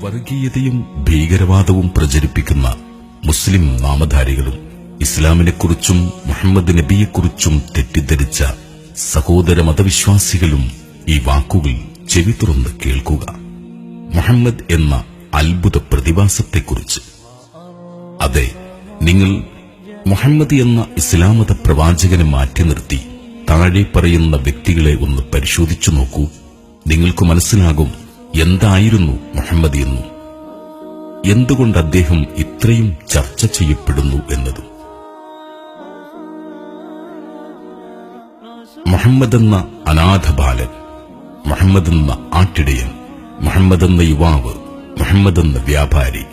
വർഗീയതയും ഭീകരവാദവും പ്രചരിപ്പിക്കുന്ന മുസ്ലിം നാമധാരികളും ഇസ്ലാമിനെക്കുറിച്ചും മുഹമ്മദ് നബിയെക്കുറിച്ചും തെറ്റിദ്ധരിച്ച സഹോദര മതവിശ്വാസികളും ഈ വാക്കുകൾ ചെവി തുറന്ന് കേൾക്കുക. മുഹമ്മദ് എന്ന അത്ഭുത പ്രതിഭാസത്തെക്കുറിച്ച്. അതെ, നിങ്ങൾ മുഹമ്മദ് എന്ന ഇസ്ലാം മത പ്രവാചകനെ മാറ്റി നിർത്തി താഴെ പറയുന്ന വ്യക്തികളെ ഒന്ന് പരിശോധിച്ചു നോക്കൂ. നിങ്ങൾക്ക് മനസ്സിലാകും എന്തായിരുന്നു മുഹമ്മദ് എന്നും എന്തുകൊണ്ട് അദ്ദേഹം ഇത്രയും ചർച്ച ചെയ്യപ്പെടുന്നു എന്നതും. മുഹമ്മദ് എന്ന അനാഥ ബാലൻ, മുഹമ്മദ് എന്ന ആട്ടിടയൻ, മുഹമ്മദ് എന്ന യുവാവ്, മുഹമ്മദ് എന്ന വ്യാപാരി,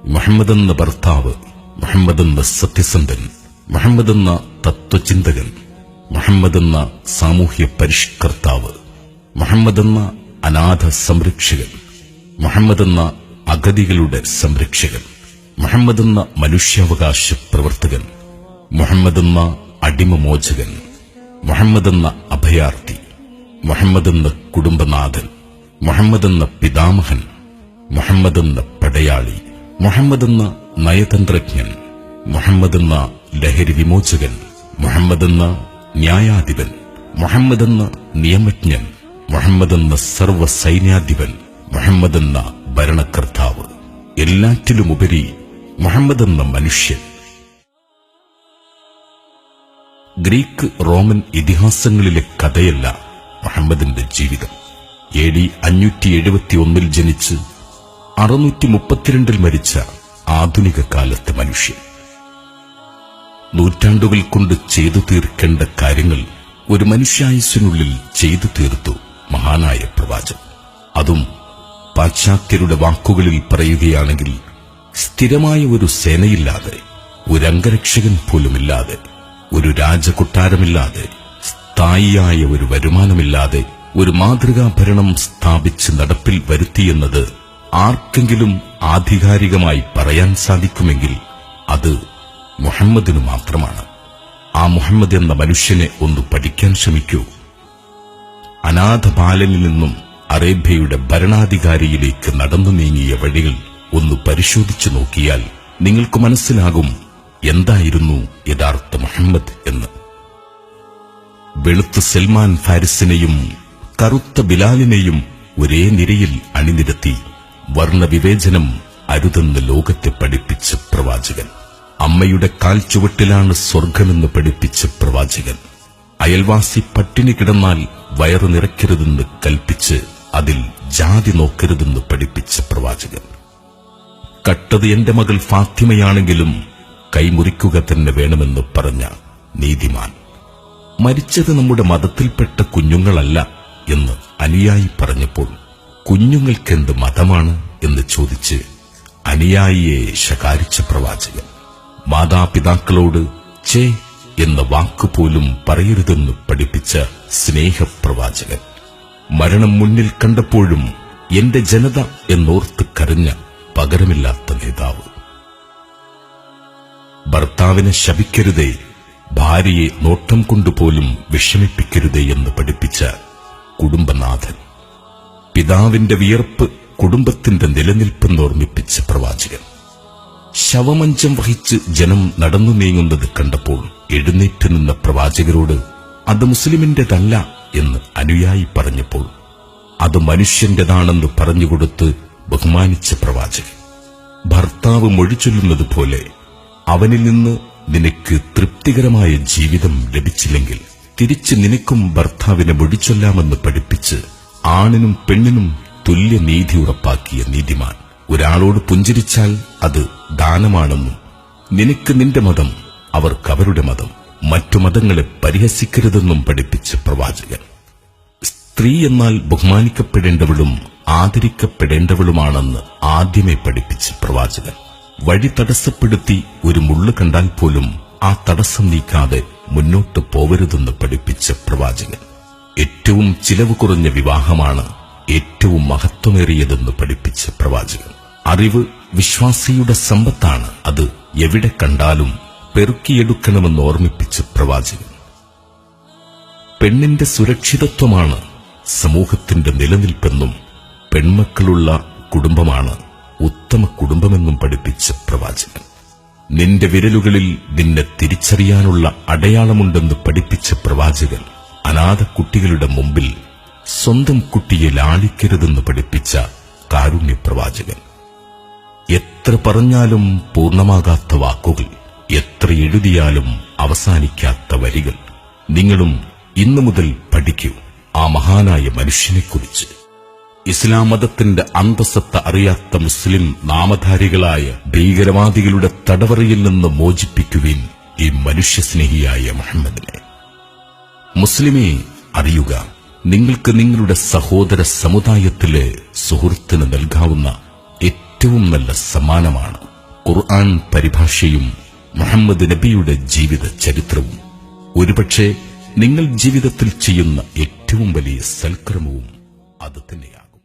മുഹമ്മദ് എന്ന ഭർത്താവ്, മുഹമ്മദ് എന്ന സത്യസന്ധൻ, മുഹമ്മദ് എന്ന തത്വചിന്തകൻ, മുഹമ്മദ് എന്ന സാമൂഹ്യ പരിഷ്കർത്താവ്, മുഹമ്മദ് എന്ന അനാഥ സംരക്ഷകൻ, മുഹമ്മദ് എന്ന അഗതികളുടെ സംരക്ഷകൻ, മുഹമ്മദ് എന്ന മനുഷ്യാവകാശ പ്രവർത്തകൻ, മുഹമ്മദ് എന്ന അടിമമോചകൻ, മുഹമ്മദ് എന്ന അഭയാർത്ഥി, മുഹമ്മദ് എന്ന കുടുംബനാഥൻ, മുഹമ്മദ് എന്ന പിതാമഹൻ, മുഹമ്മദ് എന്ന പടയാളി, മുഹമ്മദ് എന്ന നയതന്ത്രജ്ഞൻ, മുഹമ്മദ് എന്ന ലഹരി വിമോചകൻ, മുഹമ്മദ് എന്ന ന്യായാധിപൻ, മുഹമ്മദ് എന്ന നിയമജ്ഞൻ, മുഹമ്മദ് എന്ന സർവ്വസൈന്യാധിപൻ, മുഹമ്മദ് എന്ന ഭരണകർത്താവ്, എല്ലാറ്റിലുമുപരി മുഹമ്മദ് എന്ന മനുഷ്യൻ. ഗ്രീക്ക് റോമൻ ഇതിഹാസങ്ങളിലെ കഥയല്ല മുഹമ്മദിന്റെ ജീവിതം. AD 571 ജനിച്ച് 632 മരിച്ച ആധുനിക കാലത്തെ മനുഷ്യൻ. നൂറ്റാണ്ടുകൾ കൊണ്ട് ചെയ്തു തീർക്കേണ്ട കാര്യങ്ങൾ ഒരു മനുഷ്യായുസ്സിനുള്ളിൽ ചെയ്തു തീർത്തു മഹാനായ പ്രവാചകൻ. അതും പാശ്ചാത്യരുടെ വാക്കുകളിൽ പറയുകയാണെങ്കിൽ സ്ഥിരമായ ഒരു സേനയില്ലാതെ, ഒരു അംഗരക്ഷകൻ പോലുമില്ലാതെ, ഒരു രാജകൊട്ടാരമില്ലാതെ, സ്ഥായിയായ ഒരു വരുമാനമില്ലാതെ ഒരു മാതൃകാ ഭരണം സ്ഥാപിച്ച് നടപ്പിൽ വരുത്തിയെന്നത് ആർക്കെങ്കിലും ആധികാരികമായി പറയാൻ സാധിക്കുമെങ്കിൽ അത് മുഹമ്മദിനു മാത്രമാണ്. ആ മുഹമ്മദ് എന്ന മനുഷ്യനെ ഒന്ന് പഠിക്കാൻ ശ്രമിക്കൂ. അനാഥ ബാലനിൽ നിന്നും അറേബ്യയുടെ ഭരണാധികാരിയിലേക്ക് നടന്നു നീങ്ങിയ വഴികൾ ഒന്ന് പരിശോധിച്ചു നോക്കിയാൽ നിങ്ങൾക്ക് മനസ്സിലാകും എന്തായിരുന്നു യഥാർത്ഥ മുഹമ്മദ് എന്ന്. വെളുത്ത സൽമാൻ ഫാരിസിനെയും കറുത്ത ബിലാലിനെയും ഒരേ നിരയിൽ അണിനിരത്തി വർണ്ണവിവേചനം അരുതെന്ന് ലോകത്തെ പഠിപ്പിച്ച പ്രവാചകൻ. അമ്മയുടെ കാൽ ചുവട്ടിലാണ് സ്വർഗമെന്ന് പഠിപ്പിച്ച പ്രവാചകൻ. അയൽവാസി പട്ടിണി കിടന്നാൽ വയറു നിറയ്ക്കരുതെന്ന് കൽപ്പിച്ച് അതിൽ ജാതി നോക്കരുതെന്ന് പഠിപ്പിച്ച പ്രവാചകൻ. കട്ടത് എന്റെ മകൾ ഫാത്തിമയാണെങ്കിലും കൈമുറിക്കുക തന്നെ വേണമെന്ന് പറഞ്ഞ നീതിമാൻ. മരിച്ചത് നമ്മുടെ മതത്തിൽപ്പെട്ട കുഞ്ഞുങ്ങളല്ല എന്ന് അനുയായി പറഞ്ഞപ്പോൾ കുഞ്ഞുങ്ങൾക്കെന്ത് മതമാണ് എന്ന് ചോദിച്ച് അനുയായിയെ ശകാരിച്ച പ്രവാചകൻ. മാതാപിതാക്കളോട് ചേ എന്ന വാക്കുപോലും പറയരുതെന്ന് പഠിപ്പിച്ച സ്നേഹപ്രവാചകൻ. മരണം മുന്നിൽ കണ്ടപ്പോഴും എന്റെ ജനത എന്നോർത്ത് കരഞ്ഞ പകരമില്ലാത്ത നേതാവ്. ഭർത്താവിനെ ശപിക്കരുതേ, ഭാര്യയെ നോട്ടം കൊണ്ടുപോലും വിഷമിപ്പിക്കരുതേ എന്ന് പഠിപ്പിച്ച കുടുംബനാഥൻ. പിതാവിന്റെ വിയർപ്പ് കുടുംബത്തിന്റെ നിലനിൽപ്പെന്നോർമ്മിപ്പിച്ച പ്രവാചകൻ. ശവമഞ്ചം വഹിച്ച് ജനം നടന്നു നീങ്ങുന്നത് കണ്ടപ്പോൾ എഴുന്നേറ്റ് നിന്ന പ്രവാചകരോട് അത് മുസ്ലിമിന്റേതല്ല എന്ന് അനുയായി പറഞ്ഞപ്പോൾ അത് മനുഷ്യന്റേതാണെന്ന് പറഞ്ഞുകൊടുത്ത് ബഹുമാനിച്ച പ്രവാചകൻ. ഭർത്താവ് മൊഴിചൊല്ലുന്നത് പോലെ അവനിൽ നിന്ന് നിനക്ക് തൃപ്തികരമായ ജീവിതം ലഭിച്ചില്ലെങ്കിൽ തിരിച്ച് നിനക്കും ഭർത്താവിനെ മൊഴിച്ചൊല്ലാമെന്ന് പഠിപ്പിച്ച് ആണിനും പെണ്ണിനും തുല്യനീതി ഉറപ്പാക്കിയ നീതിമാൻ. ഒരാളോട് പുഞ്ചിരിച്ചാൽ അത് ദാനമാണെന്നും നിനക്ക് നിന്റെ മതം, അവർക്ക് അവരുടെ മതം, മറ്റു മതങ്ങളെ പരിഹസിക്കരുതെന്നും പഠിപ്പിച്ച പ്രവാചകൻ. സ്ത്രീ എന്നാൽ ബഹുമാനിക്കപ്പെടേണ്ടവളും ആദരിക്കപ്പെടേണ്ടവളുമാണെന്ന് ആദ്യമേ പഠിപ്പിച്ച പ്രവാചകൻ. വഴി തടസ്സപ്പെടുത്തി ഒരു മുള്ളു കണ്ടാൽ പോലും ആ തടസ്സം നീക്കാതെ മുന്നോട്ട് പോവരുതെന്ന് പഠിപ്പിച്ച പ്രവാചകൻ. ഏറ്റവും ചിലവ് കുറഞ്ഞ വിവാഹമാണ് ഏറ്റവും മഹത്വമേറിയതെന്ന് പഠിപ്പിച്ച പ്രവാചകൻ. അറിവ് വിശ്വാസിയുടെ സമ്പത്താണ്, അത് എവിടെ കണ്ടാലും പെറുക്കിയെടുക്കണമെന്ന് ഓർമ്മിപ്പിച്ച പ്രവാചകൻ. പെണ്ണിന്റെ സുരക്ഷിതത്വമാണ് സമൂഹത്തിന്റെ നിലനിൽപ്പെന്നും പെൺമക്കളുള്ള കുടുംബമാണ് ഉത്തമ കുടുംബമെന്നും പഠിപ്പിച്ച പ്രവാചകൻ. നിന്റെ വിരലുകളിൽ നിന്നെ തിരിച്ചറിയാനുള്ള അടയാളമുണ്ടെന്ന് പഠിപ്പിച്ച പ്രവാചകൻ. അനാഥ കുട്ടികളുടെ മുമ്പിൽ സ്വന്തം കുട്ടിയെ ലാളിക്കരുതെന്ന് പഠിപ്പിച്ച കാരുണ്യ പ്രവാചകൻ. എത്ര പറഞ്ഞാലും പൂർണ്ണമാകാത്ത വാക്കുകൾ, എത്ര എഴുതിയാലും അവസാനിക്കാത്ത വരികൾ. നിങ്ങളും ഇന്നു മുതൽ പഠിക്കൂ ആ മഹാനായ മനുഷ്യനെക്കുറിച്ച്. ഇസ്ലാം മതത്തിന്റെ അന്തസത്ത അറിയാത്ത മുസ്ലിം നാമധാരികളായ ഭീകരവാദികളുടെ തടവറയിൽ നിന്ന് മോചിപ്പിക്കുവിൻ ഈ മനുഷ്യസ്നേഹിയായ മുഹമ്മദിനെ. മുസ്ലിമേ, അറിയുക, നിങ്ങൾക്ക് നിങ്ങളുടെ സഹോദര സമുദായത്തിലെ സുഹൃത്തിന് നൽകാവുന്ന ഏറ്റവും നല്ല സമ്മാനമാണ് ഖുർആൻ പരിഭാഷയും മുഹമ്മദ് നബിയുടെ ജീവിത ചരിത്രവും. ഒരുപക്ഷെ നിങ്ങൾ ജീവിതത്തിൽ ചെയ്യുന്ന ഏറ്റവും വലിയ സൽക്കർമ്മവും അത് തന്നെയാകും.